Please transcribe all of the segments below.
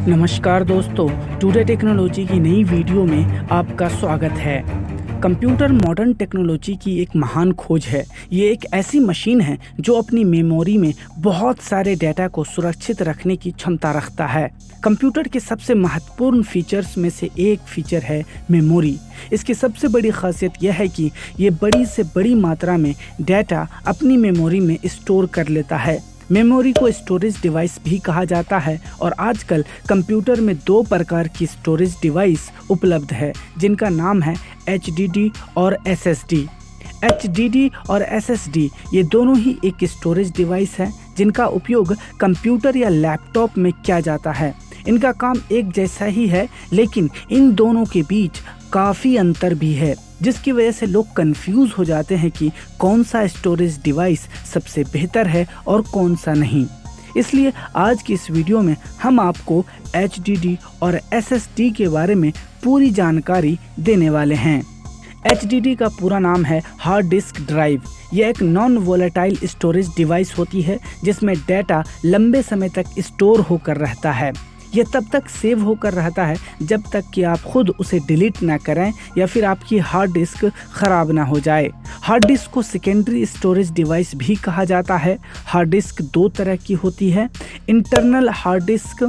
नमस्कार दोस्तों, today technology की नई वीडियो में आपका स्वागत है। कंप्यूटर मॉडर्न टेक्नोलॉजी की एक महान खोज है। ये एक ऐसी मशीन है जो अपनी मेमोरी में बहुत सारे डेटा को सुरक्षित रखने की क्षमता रखता है। कंप्यूटर के सबसे महत्वपूर्ण फीचर्स में से एक फीचर है मेमोरी। इसकी सबसे बड़ी खासियत यह है कि ये बड़ी से बड़ी मात्रा में डेटा अपनी मेमोरी में स्टोर कर लेता है। मेमोरी को स्टोरेज डिवाइस भी कहा जाता है और आजकल कंप्यूटर में दो प्रकार की स्टोरेज डिवाइस उपलब्ध है जिनका नाम है HDD और SSD। HDD और SSD ये दोनों ही एक स्टोरेज डिवाइस है जिनका उपयोग कंप्यूटर या लैपटॉप में किया जाता है। इनका काम एक जैसा ही है, लेकिन इन दोनों के बीच काफ़ी अंतर भी है, जिसकी वजह से लोग कंफ्यूज हो जाते हैं कि कौन सा स्टोरेज डिवाइस सबसे बेहतर है और कौन सा नहीं। इसलिए आज की इस वीडियो में हम आपको HDD और SSD के बारे में पूरी जानकारी देने वाले हैं। HDD का पूरा नाम है हार्ड डिस्क ड्राइव। यह एक नॉन वोलेटाइल स्टोरेज डिवाइस होती है जिसमें डेटा लंबे समय तक स्टोर होकर रहता है। यह तब तक सेव होकर रहता है जब तक कि आप खुद उसे डिलीट ना करें या फिर आपकी हार्ड डिस्क ख़राब ना हो जाए। हार्ड डिस्क को सेकेंडरी स्टोरेज डिवाइस भी कहा जाता है। हार्ड डिस्क दो तरह की होती है, इंटरनल हार्ड डिस्क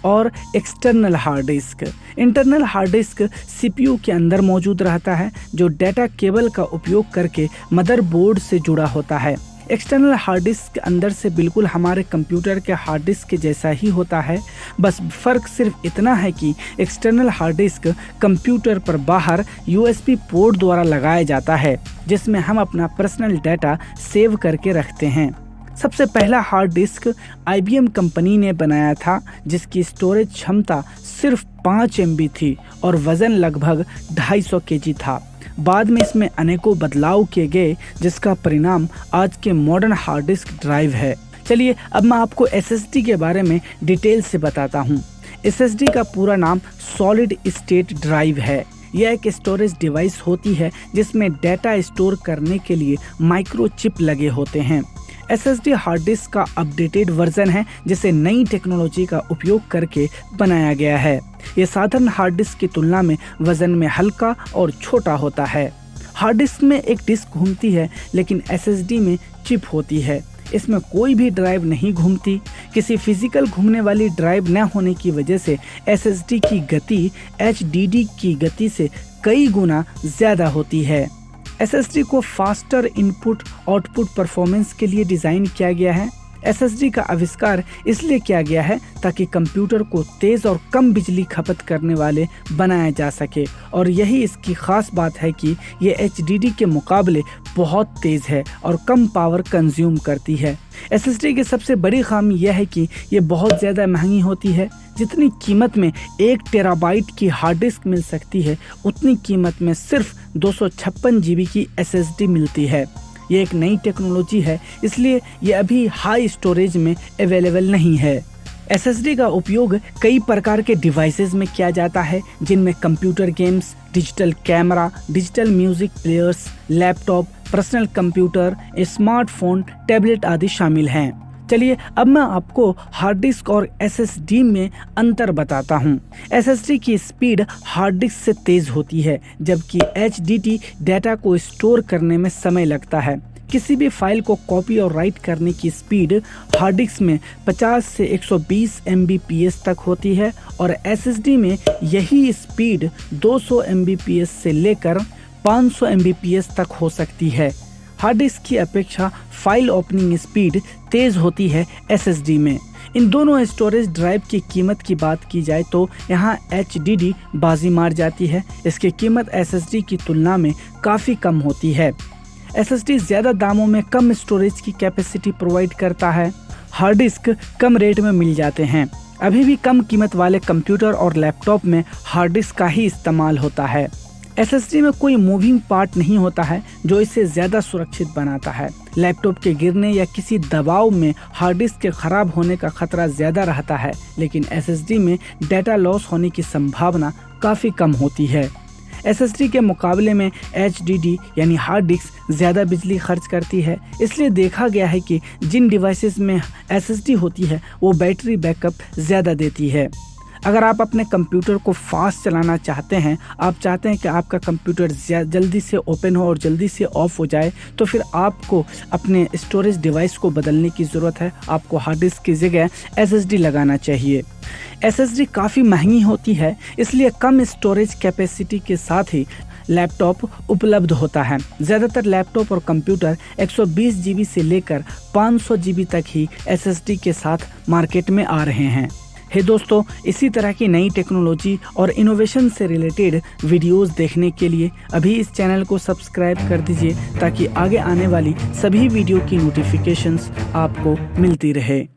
और external hard disk. Internal hard disk CPU के अंदर मौजूद रहता है जो डेटा केबल का उपयोग करके मदरबोर्ड से जुड़ा होता है। एक्सटर्नल हार्ड डिस्क के अंदर से बिल्कुल हमारे कंप्यूटर के हार्ड डिस्क के जैसा ही होता है, बस फ़र्क सिर्फ इतना है कि एक्सटर्नल हार्ड डिस्क कंप्यूटर पर बाहर USB पोर्ट द्वारा लगाया जाता है जिसमें हम अपना पर्सनल डाटा सेव करके रखते हैं। सबसे पहला हार्ड डिस्क IBM कंपनी ने बनाया था जिसकी स्टोरेज क्षमता सिर्फ 5 MB थी और वज़न लगभग 250 kg था। बाद में इसमें अनेकों बदलाव किए गए जिसका परिणाम आज के मॉडर्न हार्ड डिस्क ड्राइव है। चलिए अब मैं आपको SSD के बारे में डिटेल से बताता हूँ। SSD का पूरा नाम सॉलिड स्टेट ड्राइव है। यह एक स्टोरेज डिवाइस होती है जिसमें डेटा स्टोर करने के लिए माइक्रोचिप लगे होते हैं। SSD हार्ड डिस्क का अपडेटेड वर्जन है जिसे नई टेक्नोलॉजी का उपयोग करके बनाया गया है। यह साधारण हार्ड डिस्क की तुलना में वजन में हल्का और छोटा होता है। हार्ड डिस्क में एक डिस्क घूमती है लेकिन SSD में चिप होती है। इसमें कोई भी ड्राइव नहीं घूमती। किसी फिजिकल घूमने वाली ड्राइव न होने की वजह से SSD की गति HDD की गति से कई गुना ज़्यादा होती है। SSD को फास्टर इनपुट आउटपुट परफॉर्मेंस के लिए डिज़ाइन किया गया है। SSD का आविष्कार इसलिए किया गया है ताकि कंप्यूटर को तेज़ और कम बिजली खपत करने वाले बनाया जा सके, और यही इसकी ख़ास बात है कि ये HDD के मुकाबले बहुत तेज़ है और कम पावर कंज्यूम करती है। SSD की सबसे बड़ी खामी यह है कि ये बहुत ज़्यादा महंगी होती है। जितनी कीमत में 1 टेराबाइट की हार्ड डिस्क मिल सकती है उतनी कीमत में सिर्फ 256 GB की SSD मिलती है। ये एक नई टेक्नोलॉजी है, इसलिए ये अभी हाई स्टोरेज में अवेलेबल नहीं है। SSD का उपयोग कई प्रकार के डिवाइसेस में किया जाता है जिनमें computer games, digital camera, digital music players, laptop, personal computer, smartphone, tablet आदि शामिल हैं। चलिए अब मैं आपको हार्ड डिस्क और SSD में अंतर बताता हूँ। SSD की स्पीड हार्ड डिस्क से तेज़ होती है जबकि HDD डेटा को स्टोर करने में समय लगता है। किसी भी फाइल को कॉपी और राइट करने की स्पीड हार्ड डिस्क में 50 से 120 Mbps तक होती है और SSD में यही स्पीड 200 Mbps से लेकर 500 Mbps तक हो सकती है। हार्ड डिस्क की अपेक्षा फाइल ओपनिंग स्पीड तेज़ होती है SSD में। इन दोनों स्टोरेज ड्राइव की कीमत की बात की जाए तो यहाँ HDD बाजी मार जाती है। इसकी कीमत SSD की तुलना में काफ़ी कम होती है। SSD ज़्यादा दामों में कम स्टोरेज की कैपेसिटी प्रोवाइड करता है। हार्ड डिस्क कम रेट में मिल जाते हैं। अभी भी कम कीमत वाले कंप्यूटर और लैपटॉप में हार्ड डिस्क का ही इस्तेमाल होता है। SSD में कोई मूविंग पार्ट नहीं होता है जो इसे ज़्यादा सुरक्षित बनाता है। लैपटॉप के गिरने या किसी दबाव में हार्ड डिस्क के ख़राब होने का खतरा ज़्यादा रहता है, लेकिन SSD में डेटा लॉस होने की संभावना काफ़ी कम होती है। SSD के मुकाबले में HDD यानी हार्ड डिस्क ज़्यादा बिजली खर्च करती है। इसलिए देखा गया है कि जिन डिवाइसेस में SSD होती है वो बैटरी बैकअप ज़्यादा देती है। अगर आप अपने कंप्यूटर को फास्ट चलाना चाहते हैं, आप चाहते हैं कि आपका कंप्यूटर जल्दी से ओपन हो और जल्दी से ऑफ हो जाए, तो फिर आपको अपने स्टोरेज डिवाइस को बदलने की ज़रूरत है। आपको हार्ड डिस्क की जगह SSD लगाना चाहिए। SSD काफ़ी महंगी होती है, इसलिए कम स्टोरेज कैपेसिटी के साथ ही लैपटॉप उपलब्ध होता है। ज़्यादातर लैपटॉप और कंप्यूटर 120 GB से लेकर 500 GB तक ही SSD के साथ मार्केट में आ रहे हैं। हे दोस्तों, इसी तरह की नई टेक्नोलॉजी और इनोवेशन से रिलेटेड वीडियोस देखने के लिए अभी इस चैनल को सब्सक्राइब कर दीजिए, ताकि आगे आने वाली सभी वीडियो की नोटिफिकेशंस आपको मिलती रहे।